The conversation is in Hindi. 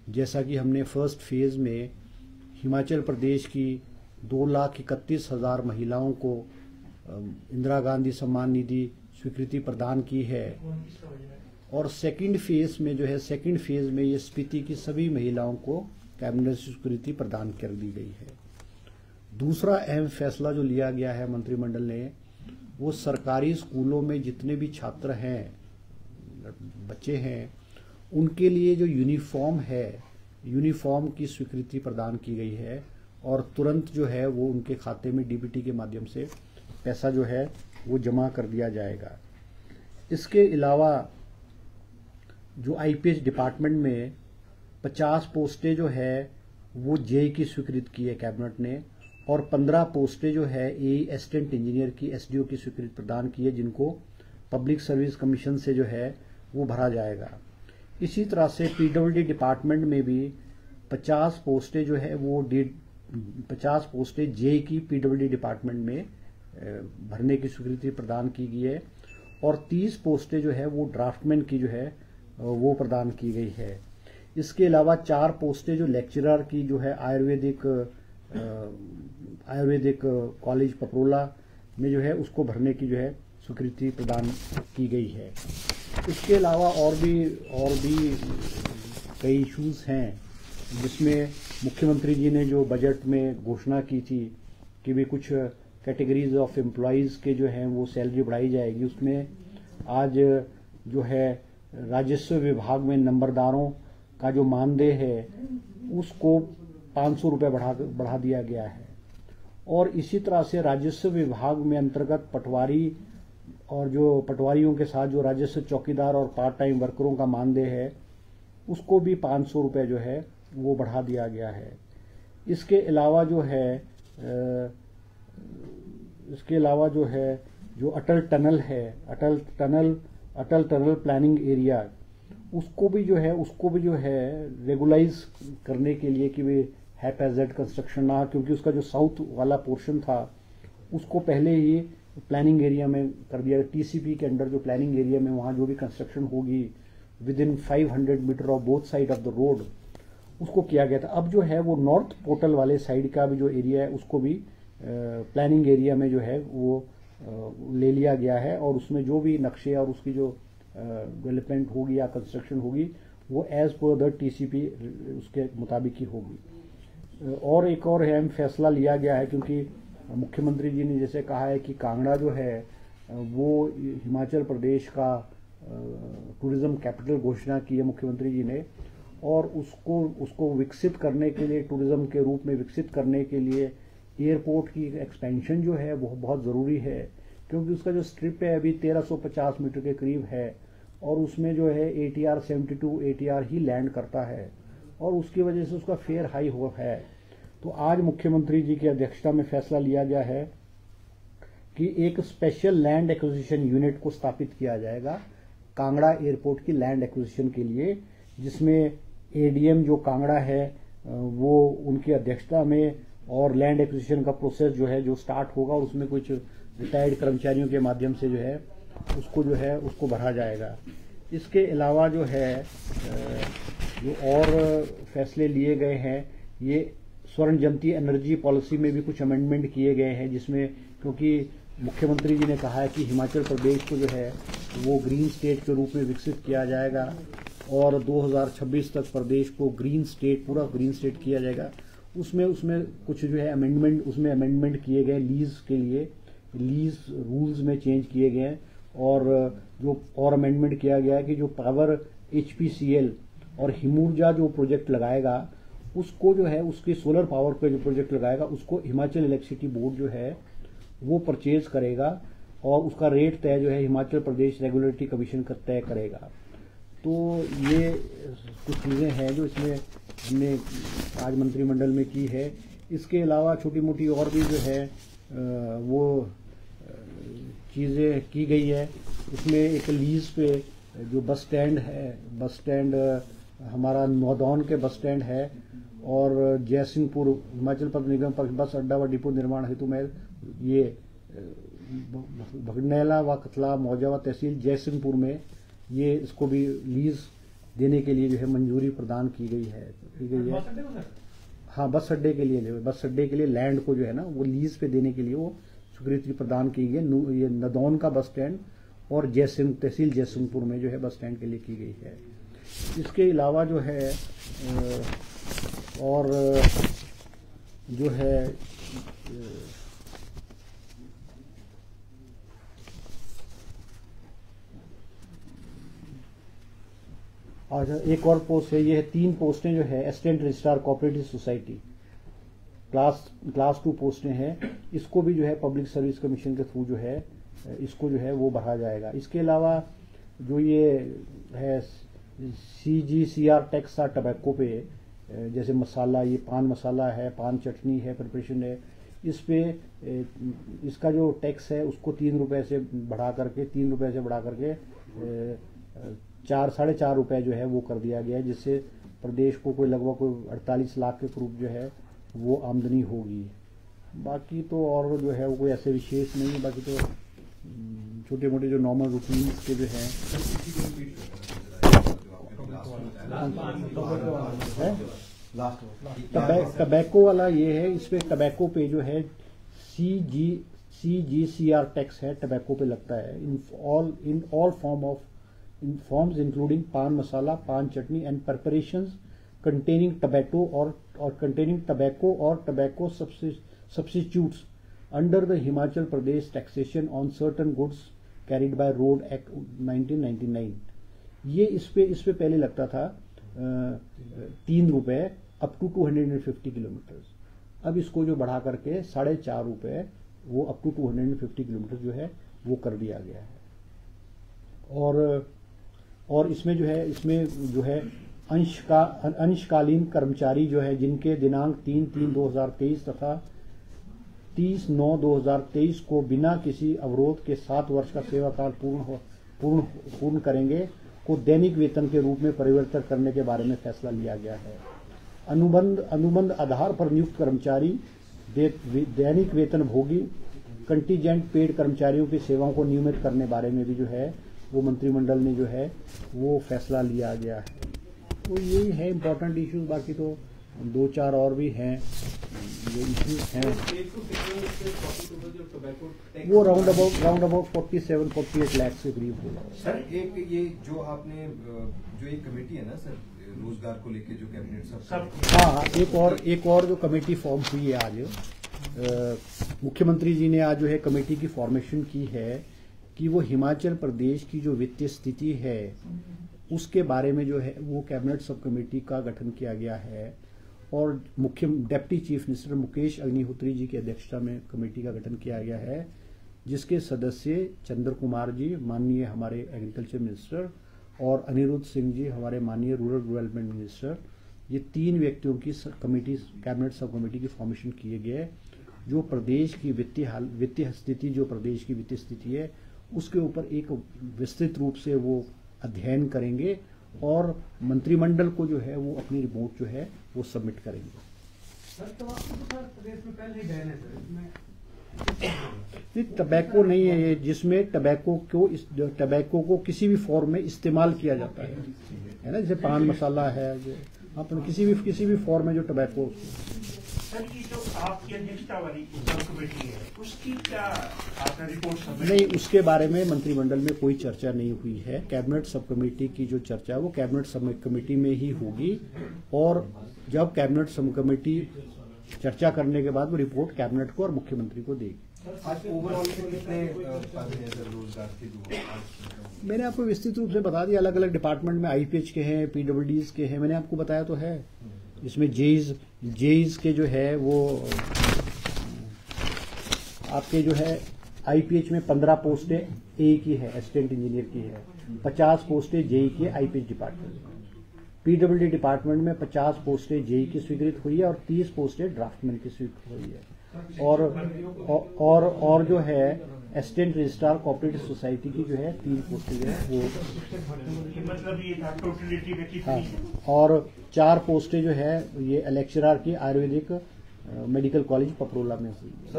जैसा कि हमने फर्स्ट फेज़ में हिमाचल प्रदेश की 2,31,000 महिलाओं को इंदिरा गांधी सम्मान निधि स्वीकृति प्रदान की है, और सेकंड फेज़ में ये स्पीति की सभी महिलाओं को कैबिनेट स्वीकृति प्रदान कर दी गई है। दूसरा अहम फैसला जो लिया गया है मंत्रिमंडल ने, वो सरकारी स्कूलों में जितने भी छात्र हैं, बच्चे हैं, उनके लिए जो यूनिफॉर्म की स्वीकृति प्रदान की गई है, और तुरंत जो है वो उनके खाते में डीबीटी के माध्यम से पैसा जो है वो जमा कर दिया जाएगा। इसके अलावा जो आईपीएच डिपार्टमेंट में 50 पोस्टें जो है वो जेई की स्वीकृत की है कैबिनेट ने, और 15 पोस्टें जो है एई असिस्टेंट इंजीनियर की एसडीओ की स्वीकृति प्रदान की है, जिनको पब्लिक सर्विस कमीशन से जो है वो भरा जाएगा। इसी तरह से पीडब्ल्यूडी डिपार्टमेंट में भी 50 पोस्टें जो है वो 50 पोस्टें जेई की पीडब्ल्यूडी डिपार्टमेंट में भरने की स्वीकृति प्रदान की गई है, और 30 पोस्टें जो है वो ड्राफ्टमैन की जो है वो प्रदान की गई है। इसके अलावा 4 पोस्टें जो लेक्चरर की जो है आयुर्वेदिक कॉलेज पपरोला में जो है उसको भरने की जो है स्वीकृति प्रदान की गई है। इसके अलावा और भी कई इश्यूज हैं, जिसमें मुख्यमंत्री जी ने जो बजट में घोषणा की थी कि भी कुछ कैटेगरीज ऑफ एम्प्लॉयज़ के जो हैं वो सैलरी बढ़ाई जाएगी। उसमें आज जो है राजस्व विभाग में नंबरदारों का जो मानदेय है उसको 500 रुपये बढ़ा दिया गया है, और इसी तरह से राजस्व विभाग में अंतर्गत पटवारी और जो पटवारियों के साथ जो राजस्व चौकीदार और पार्ट टाइम वर्करों का मानदेय है उसको भी 500 रुपये जो है वो बढ़ा दिया गया है। इसके अलावा जो अटल टनल प्लानिंग एरिया उसको भी जो है रेगुलाइज करने के लिए कि वे हैपैजेड कंस्ट्रक्शन ना, क्योंकि उसका जो साउथ वाला पोर्शन था उसको पहले ही प्लानिंग एरिया में कर दिया। टीसीपी के अंडर जो प्लानिंग एरिया में वहाँ जो भी कंस्ट्रक्शन होगी within 500 metre of both side of the road उसको किया गया था। अब जो है वो नॉर्थ पोर्टल वाले साइड का भी जो एरिया है उसको भी प्लानिंग एरिया में जो है वो ले लिया गया है, और उसमें जो भी नक्शे और उसकी जो डेवलपमेंट होगी या कंस्ट्रक्शन होगी वो एज पर द टीसीपी उसके मुताबिक ही होगी। और एक और अहम फैसला लिया गया है, क्योंकि मुख्यमंत्री जी ने जैसे कहा है कि कांगड़ा जो है वो हिमाचल प्रदेश का टूरिज्म कैपिटल घोषणा की है मुख्यमंत्री जी ने, और उसको विकसित करने के लिए, टूरिज्म के रूप में विकसित करने के लिए एयरपोर्ट की एक्सपेंशन जो है वो बहुत ज़रूरी है, क्योंकि उसका जो स्ट्रिप है अभी 1350 मीटर के करीब है, और उसमें जो है ATR 72 ATR ही लैंड करता है, और उसकी वजह से उसका फेयर हाई हो है। तो आज मुख्यमंत्री जी की अध्यक्षता में फैसला लिया गया है कि एक स्पेशल लैंड एक्विजिशन यूनिट को स्थापित किया जाएगा कांगड़ा एयरपोर्ट की लैंड एक्विजिशन के लिए, जिसमें ADM जो कांगड़ा है वो उनकी अध्यक्षता में, और लैंड एक्विजिशन का प्रोसेस जो है जो स्टार्ट होगा, और उसमें कुछ रिटायर्ड कर्मचारियों के माध्यम से जो है उसको भरा जाएगा। इसके अलावा जो है जो और फैसले लिए गए हैं, ये स्वर्ण जयंती एनर्जी पॉलिसी में भी कुछ अमेंडमेंट किए गए हैं, जिसमें क्योंकि मुख्यमंत्री जी ने कहा है कि हिमाचल प्रदेश को जो है वो ग्रीन स्टेट के रूप में विकसित किया जाएगा, और 2026 तक प्रदेश को पूरा ग्रीन स्टेट किया जाएगा। उसमें कुछ जो है अमेंडमेंट किए गए लीज के लिए, लीज रूल्स में चेंज किए गए, और जो और अमेंडमेंट किया गया है कि जो पावर HPCL और हिमूर्जा जो प्रोजेक्ट लगाएगा उसको जो है उसके सोलर पावर का जो प्रोजेक्ट लगाएगा उसको हिमाचल इलेक्ट्रिसिटी बोर्ड जो है वो परचेज करेगा, और उसका रेट तय जो है हिमाचल प्रदेश रेगुलेटरी कमीशन का तय करेगा। तो ये कुछ चीज़ें हैं जो इसमें हमने आज मंत्रिमंडल में की है। इसके अलावा छोटी मोटी और भी जो है वो चीज़ें की गई है। इसमें एक लीज पे जो बस स्टैंड हमारा नौदौन के बस स्टैंड है, और जयसिंहपुर हिमाचल पथ निगम पर बस अड्डा व डिपो निर्माण हेतु में ये भगनैला व कतला मौजा व तहसील जयसिंहपुर में ये इसको भी लीज देने के लिए जो है मंजूरी प्रदान की गई है। हाँ, बस अड्डे के लिए लैंड को जो है ना वो लीज पे देने के लिए वो स्वीकृति प्रदान की गई है। ये नदौन का बस स्टैंड और जयसिंह तहसील जयसिंहपुर में जो है बस स्टैंड के लिए की गई है। इसके अलावा जो है और जो है एक और पोस्ट है, ये है 3 पोस्टें जो है assistant registrar cooperative society, class 2 पोस्टें हैं। इसको भी जो है पब्लिक सर्विस कमीशन के थ्रू जो है इसको जो है वो बढ़ा जाएगा। इसके अलावा जो ये है CGCR टैक्स था टबैको पे, जैसे मसाला, ये पान मसाला है, पान चटनी है, प्रिपरेशन है, इस पे इसका जो टैक्स है उसको 3 रुपये से बढ़ा करके 4.5 रुपये जो है वो कर दिया गया है, जिससे प्रदेश को कोई लगभग कोई 48 लाख के करीब जो है वो आमदनी होगी। बाकी तो और जो है वो कोई ऐसे विशेष नहीं है, बाकी तो छोटे मोटे जो नॉर्मल रूटीन के जो है टबैको वाला ये है। इस पे टबैको पे जो है CGCR टैक्स है, टबैको पे लगता है in all forms including paan masala, paan chutney and preparations containing tobacco or tobacco substitutes under the Himachal Pradesh taxation on certain goods carried by road act 1999। ये इस पे पहले लगता था 3 रुपये अप टू 250 किलोमीटर। अब इसको जो बढ़ा करके 4.5 रुपये वो अप टू 250 किलोमीटर जो है वो कर दिया गया है। और इसमें जो है अंशकालीन कर्मचारी जो है जिनके दिनांक 3/3/2023 तथा 30/9/2023 को बिना किसी अवरोध के 7 वर्ष का सेवा काल पूर्ण करेंगे को दैनिक वेतन के रूप में परिवर्तित करने के बारे में फैसला लिया गया है। अनुबंध आधार पर नियुक्त कर्मचारी दैनिक वेतन भोगी कंटीजेंट पेड कर्मचारियों की सेवाओं को नियमित करने बारे में भी जो है वो मंत्रिमंडल ने जो है वो फैसला लिया गया है। तो यही है इम्पोर्टेंट इश्यूज, बाकी तो 2-4 और भी हैं जो इश्यूज हैं। वो राउंड अबाउट 47-48 लाख से करीब होगा। सर एक ये जो आपने जो एक कमेटी है ना सर रोजगार को लेके जो कैबिनेट सब, हाँ, एक और जो कमेटी फॉर्म हुई है आज, मुख्यमंत्री जी ने आज जो है कमेटी की फॉर्मेशन की है कि वो हिमाचल प्रदेश की जो वित्तीय स्थिति है उसके बारे में जो है वो कैबिनेट सब कमेटी का गठन किया गया है और deputy chief minister Mukesh Agnihotri ji की अध्यक्षता में कमेटी का गठन किया गया है, जिसके सदस्य चंद्र कुमार जी माननीय हमारे एग्रीकल्चर मिनिस्टर और अनिरुद्ध सिंह जी हमारे माननीय रूरल डेवलपमेंट मिनिस्टर, ये 3 व्यक्तियों की कमेटी कैबिनेट सब कमेटी की फॉर्मेशन किए गए, जो प्रदेश की वित्तीय स्थिति जो प्रदेश की वित्तीय स्थिति है उसके ऊपर एक विस्तृत रूप से वो अध्ययन करेंगे और मंत्रिमंडल को जो है वो अपनी रिपोर्ट जो है वो सबमिट करेंगे। टबैको नहीं है ये, जिसमें टबैको को किसी भी फॉर्म में इस्तेमाल किया जाता है ना, जैसे पान मसाला है, अपने किसी भी फॉर्म में जो टबैको। सर ये जो आपकी अध्यक्षता वाली कमेटी है उसकी क्या आपने रिपोर्ट सबमिट? नहीं, उसके बारे में मंत्रिमंडल में कोई चर्चा नहीं हुई है। कैबिनेट सब कमेटी की जो चर्चा है वो कैबिनेट सब कमेटी में ही होगी और जब कैबिनेट सब कमेटी चर्चा करने के बाद वो रिपोर्ट कैबिनेट को और मुख्यमंत्री को देगी। आज ओवरऑल कितने पद हैं सर रोजगार के? मैंने आपको विस्तृत रूप से बता दिया, अलग अलग डिपार्टमेंट में IPH के हैं, PWDs के हैं, मैंने आपको बताया तो है। इसमें जेईज के जो है वो आपके जो है IPH में 15 पोस्टें ए की है, असिस्टेंट इंजीनियर की है, 50 पोस्टें जेई की है IPH डिपार्टमेंट में। PWD डिपार्टमेंट में 50 पोस्टें जेई की स्वीकृत हुई है और 30 पोस्टें ड्राफ्टमैन की स्वीकृत हुई है। और जो है असिस्टेंट रजिस्ट्रार कोऑपरेटिव सोसाइटी की जो है 3 पोस्टें जो है वो, मतलब ये था टोटलिटी में कितनी है? और 4 पोस्टें जो है ये लेक्चरर की आयुर्वेदिक मेडिकल कॉलेज पपरोला में हुई है।